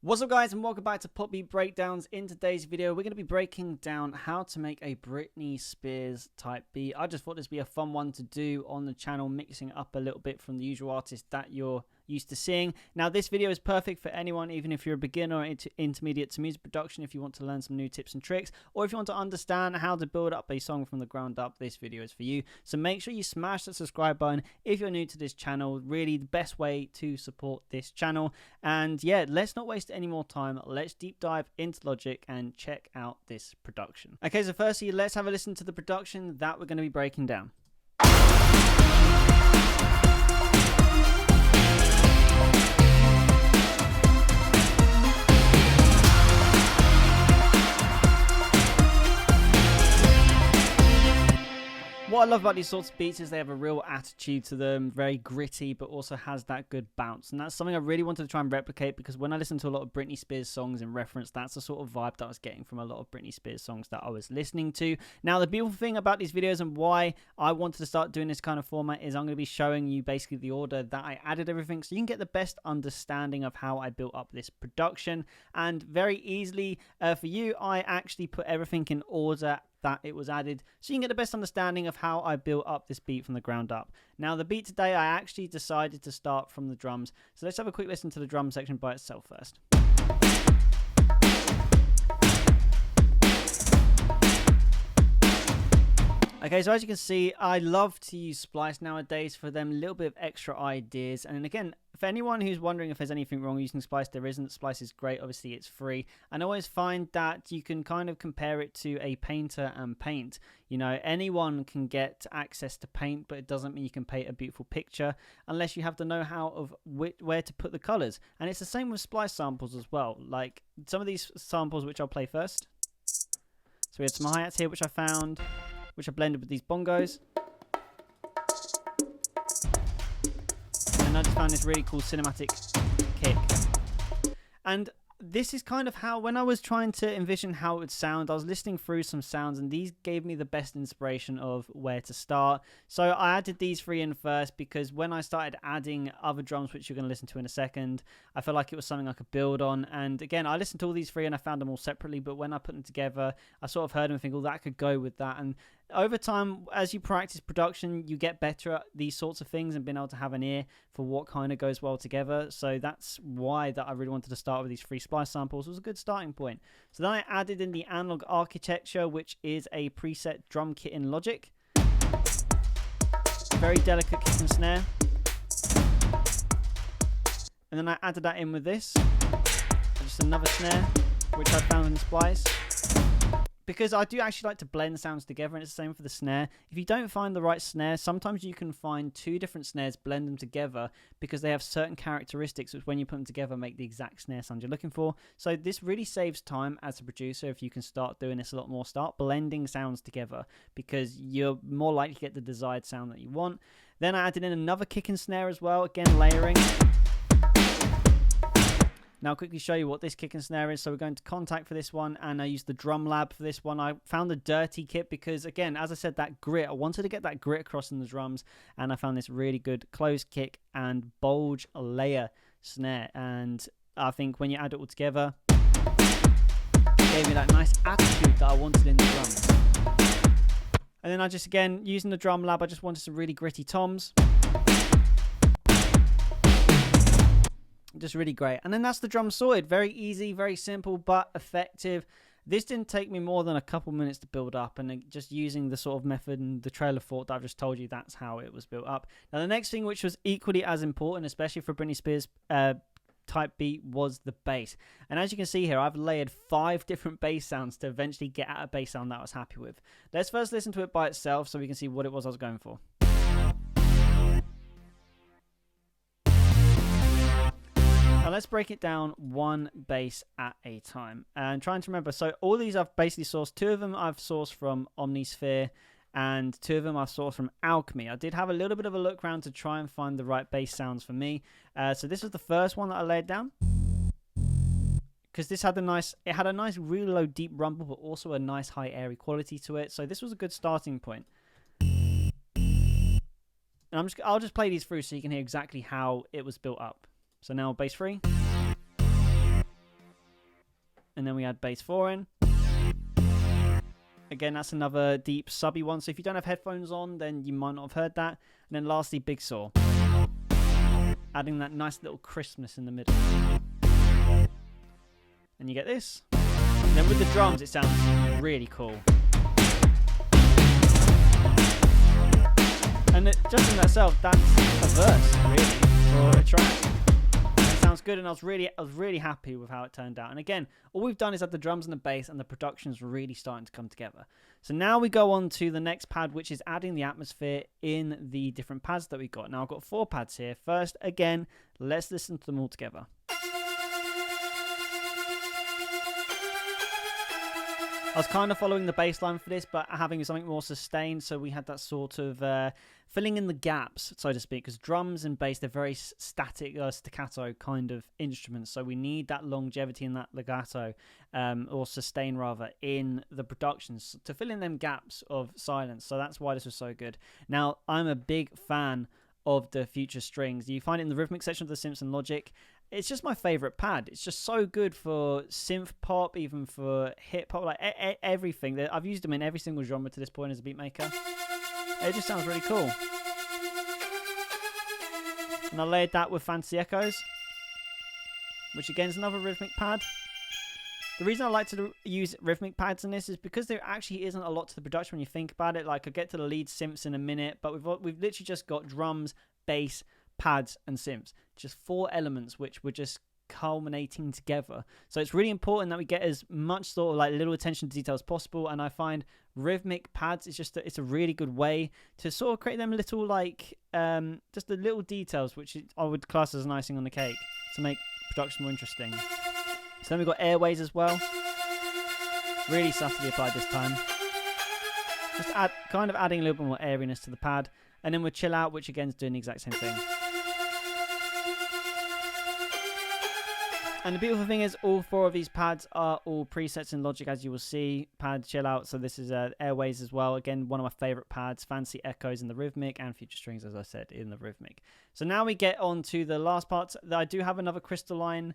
What's up guys, and welcome back to Pop Beat Breakdowns. In today's video we're going to be breaking down how to make a Britney Spears type beat. I just thought this would be a fun one to do on the channel, mixing it up a little bit from the usual artists that you're used to seeing. Now this video is perfect for anyone, even if you're a beginner or intermediate to music production, if you want to learn some new tips and tricks, or if you want to understand how to build up a song from the ground up, this video is for you. So make sure you smash that subscribe button if you're new to this channel. Really the best way to support this channel. And yeah, let's not waste any more time. Let's deep dive into Logic and check out this production. Okay, so firstly let's have a listen to the production that we're going to be breaking down. What I love about these sorts of beats is they have a real attitude to them, very gritty, but also has that good bounce. And that's something I really wanted to try and replicate, because when I listen to a lot of Britney Spears songs in reference, that's the sort of vibe that I was getting from a lot of Britney Spears songs that I was listening to. Now, the beautiful thing about these videos and why I wanted to start doing this kind of format is I'm going to be showing you basically the order that I added everything, so you can get the best understanding of how I built up this production. And very easily for you, I actually put everything in order that it was added, so you can get the best understanding of how I built up this beat from the ground up. Now the beat today, I actually decided to start from the drums, so let's have a quick listen to the drum section by itself first. Okay, so as you can see, I love to use Splice nowadays for them little bit of extra ideas. And again, for anyone who's wondering if there's anything wrong using Splice, there isn't. Splice is great. Obviously, it's free. And I always find that you can kind of compare it to a painter and paint. You know, anyone can get access to paint, but it doesn't mean you can paint a beautiful picture unless you have the know-how of where to put the colors. And it's the same with Splice samples as well. Like some of these samples, which I'll play first. So we had some hi-hats here, which I found, which I blended with these bongos. And I just found this really cool cinematic kick. And this is kind of how, when I was trying to envision how it would sound, I was listening through some sounds, and these gave me the best inspiration of where to start. So I added these three in first, because when I started adding other drums, which you're going to listen to in a second, I felt like it was something I could build on. And again, I listened to all these three and I found them all separately, but when I put them together, I sort of heard them and think, oh, that could go with that. And over time, as you practice production, you get better at these sorts of things and being able to have an ear for what kind of goes well together. So that's why that I really wanted to start with these free Splice samples. It was a good starting point. So then I added in the analog architecture, which is a preset drum kit in Logic. Very delicate kick and snare. And then I added that in with this. Just another snare, which I found in Splice. Because I do actually like to blend sounds together, and it's the same for the snare. If you don't find the right snare, sometimes you can find two different snares, blend them together, because they have certain characteristics which when you put them together make the exact snare sound you're looking for. So this really saves time as a producer if you can start doing this a lot more. Start blending sounds together, because you're more likely to get the desired sound that you want. Then I added in another kick and snare as well, again layering. Now I'll quickly show you what this kick and snare is. So we're going to Contact for this one, and I used the Drum Lab for this one. I found the dirty kit because, again, as I said, that grit, I wanted to get that grit across in the drums, and I found this really good closed kick and bulge layer snare. And I think when you add it all together, it gave me that nice attitude that I wanted in the drums. And then I just, again, using the Drum Lab, I just wanted some really gritty toms. Just really great. And then that's the drum sorted. Very easy, very simple, but effective. This didn't take me more than a couple minutes to build up, and just using the sort of method and the trail of thought that I've just told you, that's how it was built up. Now the next thing, which was equally as important, especially for Britney Spears type beat, was the bass. And as you can see here, I've layered 5 different bass sounds to eventually get at a bass sound that I was happy with. Let's first listen to it by itself so we can see what it was I was going for. Now let's break it down one bass at a time. And trying to remember, so all these I've basically sourced. 2 of them I've sourced from Omnisphere, and 2 of them I've sourced from Alchemy. I did have a little bit of a look around to try and find the right bass sounds for me. So this was the first one that I laid down, because this had a nice, really low deep rumble, but also a nice high airy quality to it. So this was a good starting point. And I'll just play these through so you can hear exactly how it was built up. So now bass 3. and then we add bass 4 in. Again, that's another deep subby one. So if you don't have headphones on, then you might not have heard that. And then lastly, big saw. Adding that nice little crispness in the middle. And you get this. And then with the drums, it sounds really cool. And just in itself, that's a verse, really, for a track. It sounds good, and I was really happy with how it turned out. And again, all we've done is add the drums and the bass, and the production's really starting to come together. So now we go on to the next pad, which is adding the atmosphere in the different pads that we got. Now I've got 4 pads here. First, again, let's listen to them all together. I was kind of following the bass line for this, but having something more sustained, so we had that sort of filling in the gaps, so to speak, because drums and bass, they're very static, staccato kind of instruments, so we need that longevity and that legato, or sustain rather, in the productions to fill in them gaps of silence, so that's why this was so good. Now, I'm a big fan of the future strings. You find it in the rhythmic section of the synths and Logic. It's just my favorite pad. It's just so good for synth pop, even for hip hop, like everything. I've used them in every single genre to this point as a beat maker. It just sounds really cool. And I layered that with Fantasy Echoes, which again is another rhythmic pad. The reason I like to use rhythmic pads in this is because there actually isn't a lot to the production when you think about it. Like, I'll get to the lead synths in a minute, but we've literally just got drums, bass, pads, and synths. Just 4 elements which we're just culminating together. So it's really important that we get as much sort of like little attention to detail as possible, and I find rhythmic pads is just it's a really good way to sort of create them little like just the little details which I would class as an icing on the cake to make production more interesting. So then we've got airways as well. Really subtly applied this time. Just kind of adding a little bit more airiness to the pad. And then we'll chill out, which again is doing the exact same thing. And the beautiful thing is all 4 of these pads are all presets in Logic, as you will see. Pad, chill out. So this is airways as well. Again, one of my favorite pads. Fancy Echoes in the rhythmic, and future strings, as I said, in the rhythmic. So now we get on to the last parts. I do have another crystalline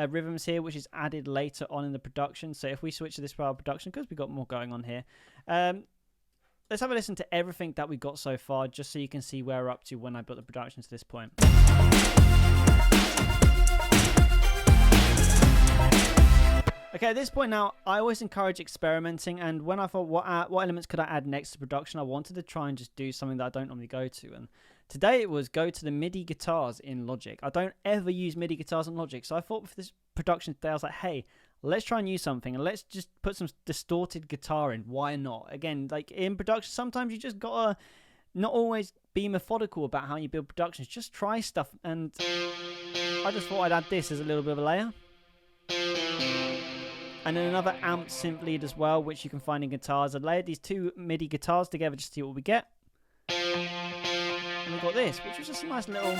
rhythms here, which is added later on in the production. So if we switch to this part of production, because we've got more going on here, let's have a listen to everything that we got so far, just so you can see where we're up to when I built the production to this point. Okay, at this point now, I always encourage experimenting, and when I thought what elements could I add next to production, I wanted to try and just do something that I don't normally go to, and today it was go to the MIDI guitars in Logic. I don't ever use MIDI guitars in Logic, so I thought for this production today, I was like, hey, let's try and use something, and let's just put some distorted guitar in. Why not? Again, like in production, sometimes you just gotta not always be methodical about how you build productions. Just try stuff, and I just thought I'd add this as a little bit of a layer. And then another amp synth lead as well, which you can find in guitars. I layered these 2 MIDI guitars together just to see what we get. And we've got this, which was just a nice little...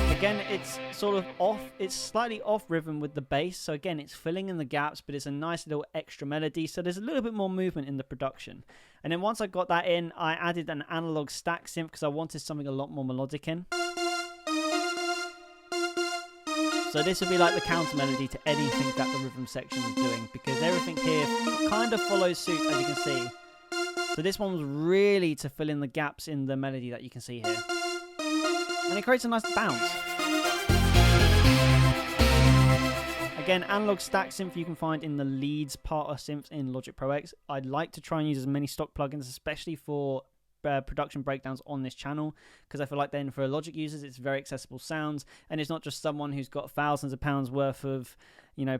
Again, it's sort of off, it's slightly off rhythm with the bass. So again, it's filling in the gaps, but it's a nice little extra melody. So there's a little bit more movement in the production. And then once I got that in, I added an analog stack synth because I wanted something a lot more melodic in. So this would be like the counter melody to anything that the rhythm section is doing, because everything here kind of follows suit, as you can see. So this one was really to fill in the gaps in the melody that you can see here. And it creates a nice bounce. Again, analog stack synth you can find in the leads part of synths in Logic Pro X. I'd like to try and use as many stock plugins, especially for production breakdowns on this channel, because I feel like then for Logic users it's very accessible sounds, and it's not just someone who's got thousands of pounds worth of, you know,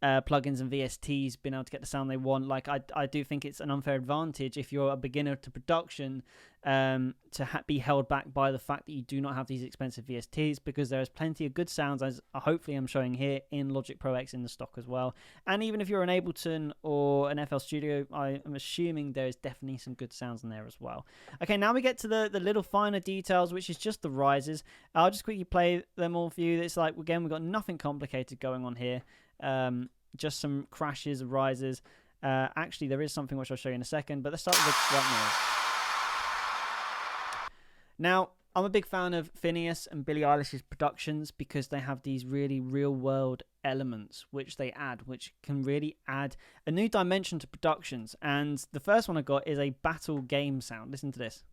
plugins and VSTs being able to get the sound they want. Like I do think it's an unfair advantage if you're a beginner to production to be held back by the fact that you do not have these expensive VSTs, because there is plenty of good sounds, as hopefully I'm showing here, in Logic Pro X in the stock as well. And even if you're an Ableton or an FL Studio, I am assuming there is definitely some good sounds in there as well. Okay, now we get to the little finer details, which is just the rises. I'll just quickly play them all for you. It's like, again, we've got nothing complicated going on here. Just some crashes, rises. Actually, there is something which I'll show you in a second, but let's start with the white noise. Now, I'm a big fan of Phineas and Billie Eilish's productions because they have these really real-world elements which they add, which can really add a new dimension to productions. And the first one I got is a battle game sound. Listen to this.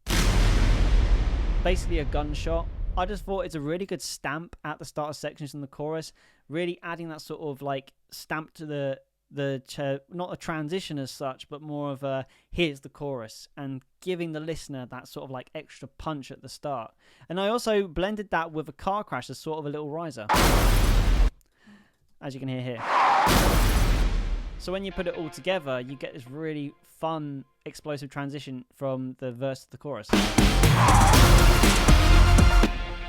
Basically a gunshot. I just thought it's a really good stamp at the start of sections in the chorus, really adding that sort of like stamp to the not a transition as such, but more of a here's the chorus, and giving the listener that sort of like extra punch at the start. And I also blended that with a car crash as sort of a little riser, as you can hear here. So when you put it all together, you get this really fun explosive transition from the verse to the chorus.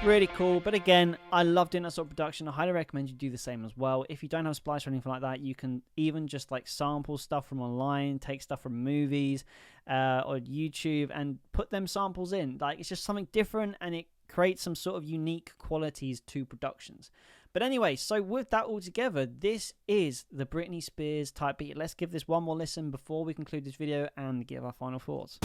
Really cool, but again, I love doing that sort of production. I highly recommend you do the same as well. If you don't have Splice or anything like that, you can even just like sample stuff from online, take stuff from movies or YouTube and put them samples in. Like, it's just something different, and it creates some sort of unique qualities to productions. But anyway, so with that all together, this is the Britney Spears type beat. Let's give this one more listen before we conclude this video and give our final thoughts.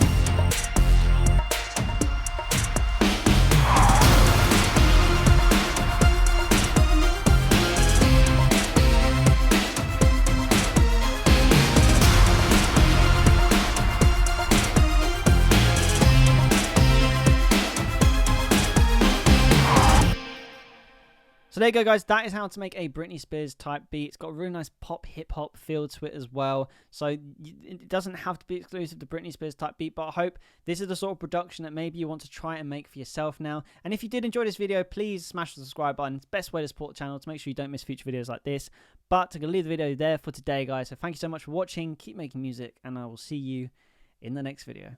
So there you go, guys. That is how to make a Britney Spears type beat. It's got a really nice pop hip-hop feel to it as well. So it doesn't have to be exclusive to Britney Spears type beat, but I hope this is the sort of production that maybe you want to try and make for yourself now. And if you did enjoy this video, please smash the subscribe button. It's the best way to support the channel to make sure you don't miss future videos like this. But I'm going to leave the video there for today, guys. So thank you so much for watching. Keep making music, and I will see you in the next video.